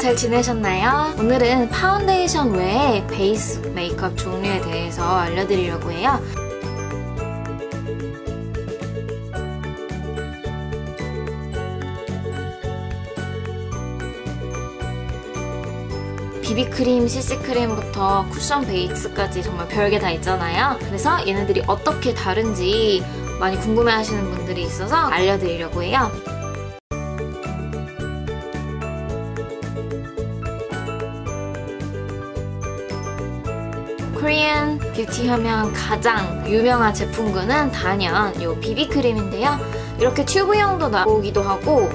잘 지내셨나요? 오늘은 파운데이션 외에 베이스 메이크업 종류에 대해서 알려드리려고 해요. 비비크림, CC크림부터 쿠션 베이스까지 정말 별게 다 있잖아요. 그래서 얘네들이 어떻게 다른지 많이 궁금해하시는 분들이 있어서 알려드리려고 해요. 코리안 뷰티 하면 가장 유명한 제품군은 단연 이 비비크림인데요. 이렇게 튜브형도 나오기도 하고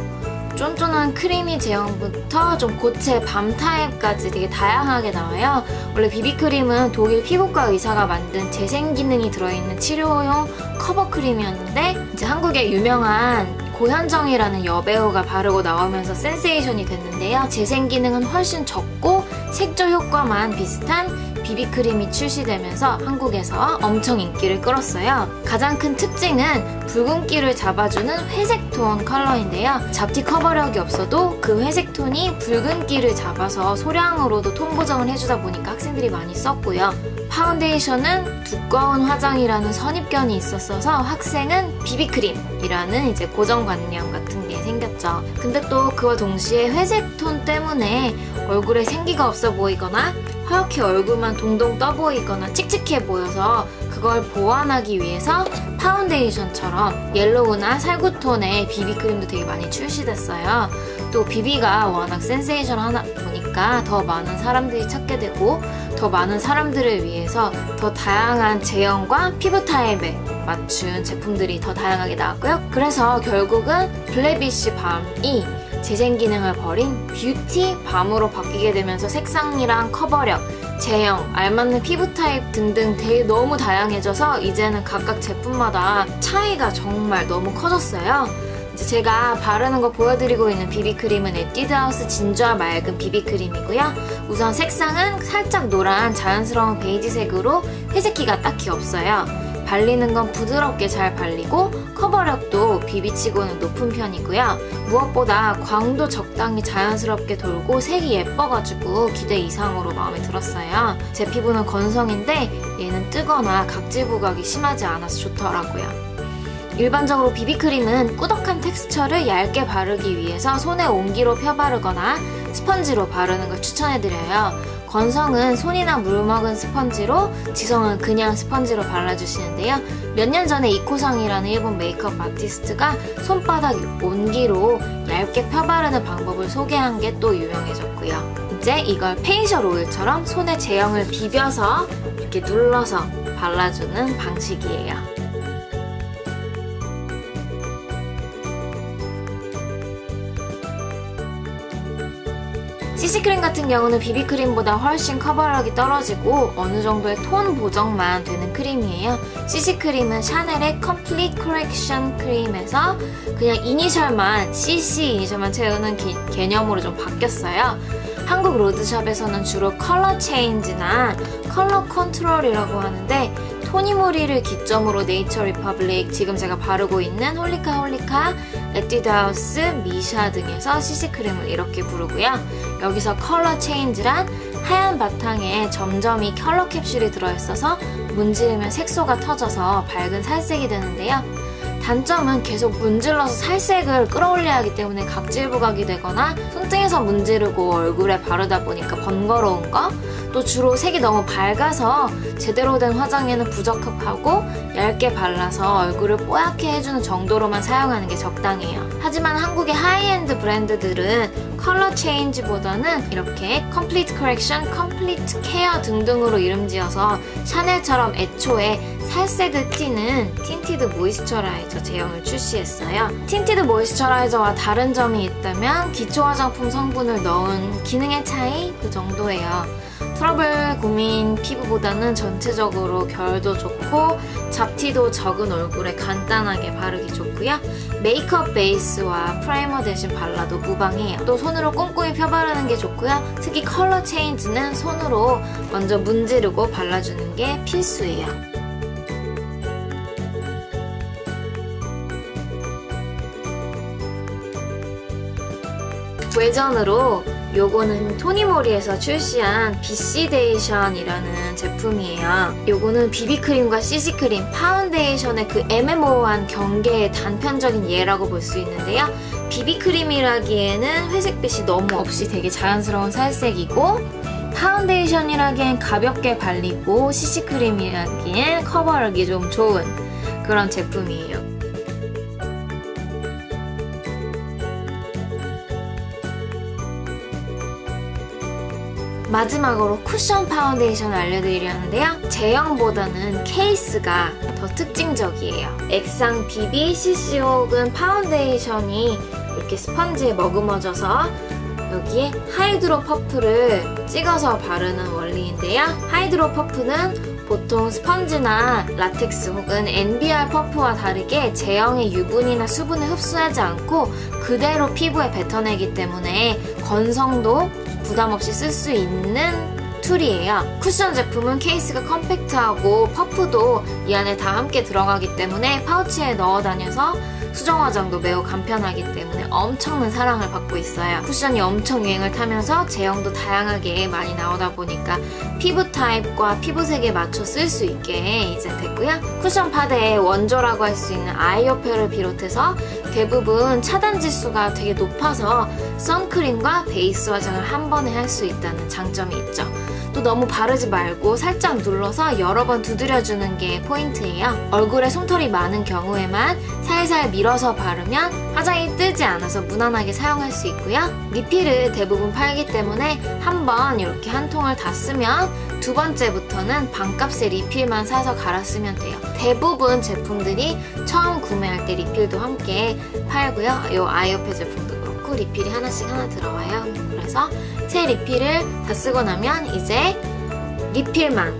쫀쫀한 크리미 제형부터 좀 고체 밤 타입까지 되게 다양하게 나와요. 원래 비비크림은 독일 피부과 의사가 만든 재생 기능이 들어있는 치료용 커버 크림이었는데 이제 한국의 유명한 고현정이라는 여배우가 바르고 나오면서 센세이션이 됐는데요. 재생 기능은 훨씬 적고 색조 효과만 비슷한 비비크림이 출시되면서 한국에서 엄청 인기를 끌었어요. 가장 큰 특징은 붉은기를 잡아주는 회색 톤 컬러인데요. 잡티 커버력이 없어도 그 회색 톤이 붉은기를 잡아서 소량으로도 톤 보정을 해주다 보니까 학생들이 많이 썼고요. 파운데이션은 두꺼운 화장이라는 선입견이 있었어서 학생은 비비크림이라는 이제 고정관념 같은 게 생겼죠. 근데 또 그와 동시에 회색 톤 때문에 얼굴에 생기가 없어 보이거나 하얗게 얼굴만 동동 떠 보이거나 칙칙해 보여서 그걸 보완하기 위해서 파운데이션처럼 옐로우나 살구톤의 비비크림도 되게 많이 출시됐어요. 또 비비가 워낙 센세이션 하다 보니까 더 많은 사람들이 찾게 되고 더 많은 사람들을 위해서 더 다양한 제형과 피부 타입에 맞춘 제품들이 더 다양하게 나왔고요. 그래서 결국은 블랙비쉬 밤이 재생 기능을 버린 뷰티 밤으로 바뀌게 되면서 색상이랑 커버력, 제형, 알맞는 피부 타입 등등 되게 너무 다양해져서 이제는 각각 제품마다 차이가 정말 너무 커졌어요. 이제 제가 바르는 거 보여드리고 있는 비비크림은 에뛰드하우스 진주와 맑은 비비크림이고요. 우선 색상은 살짝 노란 자연스러운 베이지색으로 회색기가 딱히 없어요. 발리는 건 부드럽게 잘 발리고 커버력도 비비치고는 높은 편이고요. 무엇보다 광도 적당히 자연스럽게 돌고 색이 예뻐가지고 기대 이상으로 마음에 들었어요. 제 피부는 건성인데 얘는 뜨거나 각질 부각이 심하지 않아서 좋더라고요. 일반적으로 비비크림은 꾸덕한 텍스처를 얇게 바르기 위해서 손에 온기로 펴바르거나 스펀지로 바르는 걸 추천해드려요. 건성은 손이나 물 먹은 스펀지로, 지성은 그냥 스펀지로 발라주시는데요. 몇 년 전에 이코상이라는 일본 메이크업 아티스트가 손바닥 온기로 얇게 펴바르는 방법을 소개한 게 또 유명해졌고요. 이제 이걸 페이셜 오일처럼 손에 제형을 비벼서 이렇게 눌러서 발라주는 방식이에요. CC크림 같은 경우는 비비크림보다 훨씬 커버력이 떨어지고 어느 정도의 톤 보정만 되는 크림이에요. CC크림은 샤넬의 Complete Correction 크림에서 그냥 이니셜만 CC 이니셜만 채우는 개념으로 좀 바뀌었어요. 한국 로드샵에서는 주로 컬러 체인지나 컬러 컨트롤이라고 하는데 토니모리를 기점으로 네이처 리퍼블릭, 지금 제가 바르고 있는 홀리카, 에뛰드하우스, 미샤 등에서 CC크림을 이렇게 부르고요. 여기서 컬러 체인지란 하얀 바탕에 점점이 컬러 캡슐이 들어있어서 문지르면 색소가 터져서 밝은 살색이 되는데요. 단점은 계속 문질러서 살색을 끌어올려야 하기 때문에 각질 부각이 되거나 손등에서 문지르고 얼굴에 바르다 보니까 번거로운 거, 또 주로 색이 너무 밝아서 제대로 된 화장에는 부적합하고 얇게 발라서 얼굴을 뽀얗게 해주는 정도로만 사용하는 게 적당해요. 하지만 한국의 하이엔드 브랜드들은 컬러 체인지보다는 이렇게 컴플리트 커렉션, 컴플리트 케어 등등으로 이름 지어서 샤넬처럼 애초에 살색을 띠는 틴티드 모이스처라이저 제형을 출시했어요. 틴티드 모이스처라이저와 다른 점이 있다면 기초 화장품 성분을 넣은 기능의 차이 그 정도예요. 트러블 고민 피부보다는 전체적으로 결도 좋고 잡티도 적은 얼굴에 간단하게 바르기 좋고요. 메이크업 베이스와 프라이머 대신 발라도 무방해요. 또 손으로 꼼꼼히 펴바르는 게 좋고요. 특히 컬러 체인지는 손으로 먼저 문지르고 발라주는 게 필수예요. 외전으로 요거는 토니모리에서 출시한 비시데이션이라는 제품이에요. 요거는 비비크림과 CC크림, 파운데이션의 그 애매모호한 경계의 단편적인 예라고 볼 수 있는데요. 비비크림이라기에는 회색빛이 너무 없이 되게 자연스러운 살색이고, 파운데이션이라기엔 가볍게 발리고, CC크림이라기엔 커버력이 좀 좋은 그런 제품이에요. 마지막으로 쿠션 파운데이션을 알려드리려는데요. 제형보다는 케이스가 더 특징적이에요. 액상 BB, CC 혹은 파운데이션이 이렇게 스펀지에 머금어져서 여기에 하이드로 퍼프를 찍어서 바르는 원리인데요. 하이드로 퍼프는 보통 스펀지나 라텍스 혹은 NBR 퍼프와 다르게 제형의 유분이나 수분을 흡수하지 않고 그대로 피부에 뱉어내기 때문에 건성도 부담 없이 쓸 수 있는 툴이에요. 쿠션 제품은 케이스가 컴팩트하고 퍼프도 이 안에 다 함께 들어가기 때문에 파우치에 넣어 다녀서 수정 화장도 매우 간편하기 때문에 엄청난 사랑을 받고 있어요. 쿠션이 엄청 유행을 타면서 제형도 다양하게 많이 나오다 보니까 피부 타입과 피부색에 맞춰 쓸 수 있게 이제 됐고요. 쿠션 파데의 원조라고 할 수 있는 아이오페를 비롯해서 대부분 차단 지수가 되게 높아서 선크림과 베이스 화장을 한 번에 할 수 있다는 장점이 있죠. 또 너무 바르지 말고 살짝 눌러서 여러 번 두드려주는 게 포인트예요. 얼굴에 솜털이 많은 경우에만 살살 밀어서 바르면 화장이 뜨지 않아서 무난하게 사용할 수 있고요. 리필을 대부분 팔기 때문에 한 번 이렇게 한 통을 다 쓰면 두 번째부터는 반값의 리필만 사서 갈아 쓰면 돼요. 대부분 제품들이 처음 구매할 때 리필도 함께 팔고요. 이 아이오페 제품도 그렇고 리필이 하나씩 하나 들어와요. 그래서 새 리필을 다 쓰고 나면 이제 리필만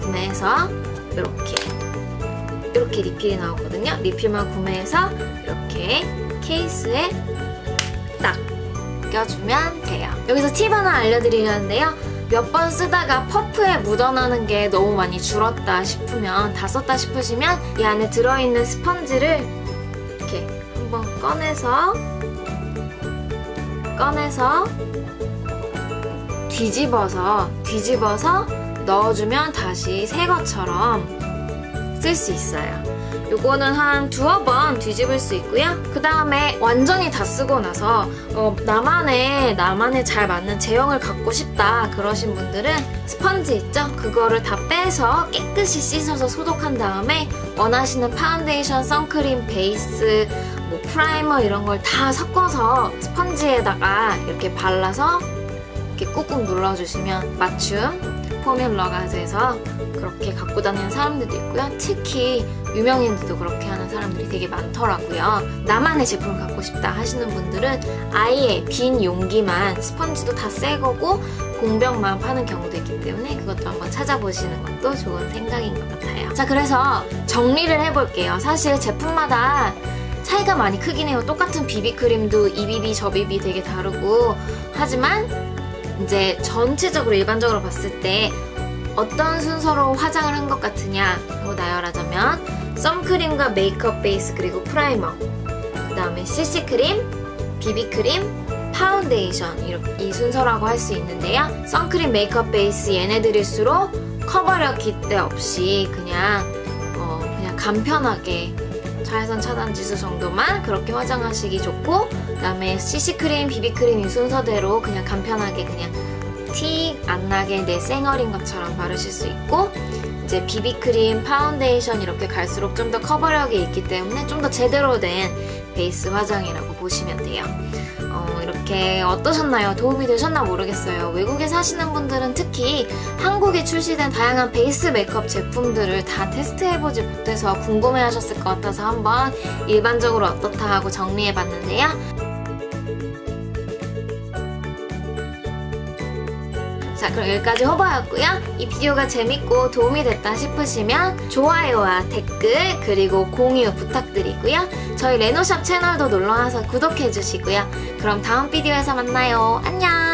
구매해서 이렇게 리필이 나오거든요. 리필만 구매해서 이렇게 케이스에 딱 껴주면 돼요. 여기서 팁 하나 알려드리려는데요. 몇 번 쓰다가 퍼프에 묻어나는 게 너무 많이 줄었다 싶으면, 다 썼다 싶으시면 이 안에 들어있는 스펀지를 이렇게 한번 꺼내서 뒤집어서 넣어주면 다시 새 것처럼 쓸 수 있어요. 요거는 한 두어 번 뒤집을 수 있고요. 그 다음에 완전히 다 쓰고 나서 나만의 잘 맞는 제형을 갖고 싶다 그러신 분들은 스펀지 있죠? 그거를 다 빼서 깨끗이 씻어서 소독한 다음에 원하시는 파운데이션, 선크림, 베이스, 뭐 프라이머 이런 걸 다 섞어서 스펀지에다가 이렇게 발라서 이렇게 꾹꾹 눌러주시면 맞춤 포뮬러가 돼서 그렇게 갖고 다니는 사람들도 있고요. 특히 유명인들도 그렇게 하는 사람들이 되게 많더라고요. 나만의 제품을 갖고 싶다 하시는 분들은 아예 빈 용기만, 스펀지도 다 새 거고 공병만 파는 경우도 있기 때문에 그것도 한번 찾아보시는 것도 좋은 생각인 것 같아요. 자, 그래서 정리를 해볼게요. 사실 제품마다 차이가 많이 크긴 해요. 똑같은 비비크림도 이 비비 저 비비 되게 다르고 하지만 이제 전체적으로 일반적으로 봤을 때 어떤 순서로 화장을 한 것 같으냐고 나열하자면 선크림과 메이크업 베이스 그리고 프라이머, 그 다음에 CC크림, 비비크림, 파운데이션 이 순서라고 할 수 있는데요. 선크림, 메이크업 베이스 얘네들일수록 커버력 깃대 없이 그냥 간편하게 자외선 차단 지수 정도만 그렇게 화장하시기 좋고, 그 다음에 CC크림, 비비크림 이 순서대로 그냥 간편하게 그냥 티 안 나게 내 쌩얼인 것처럼 바르실 수 있고, 이제 비비크림, 파운데이션 이렇게 갈수록 좀 더 커버력이 있기 때문에 좀 더 제대로 된 베이스 화장이라고 보시면 돼요. 이렇게 어떠셨나요? 도움이 되셨나 모르겠어요. 외국에 사시는 분들은 특히 한국에 출시된 다양한 베이스 메이크업 제품들을 다 테스트해보지 못해서 궁금해하셨을 것 같아서 한번 일반적으로 어떻다 하고 정리해봤는데요. 자, 그럼 여기까지 호버였고요. 이 비디오가 재밌고 도움이 됐다 싶으시면 좋아요와 댓글 그리고 공유 부탁드리고요. 저희 레노샵 채널도 놀러와서 구독해주시고요. 그럼 다음 비디오에서 만나요. 안녕!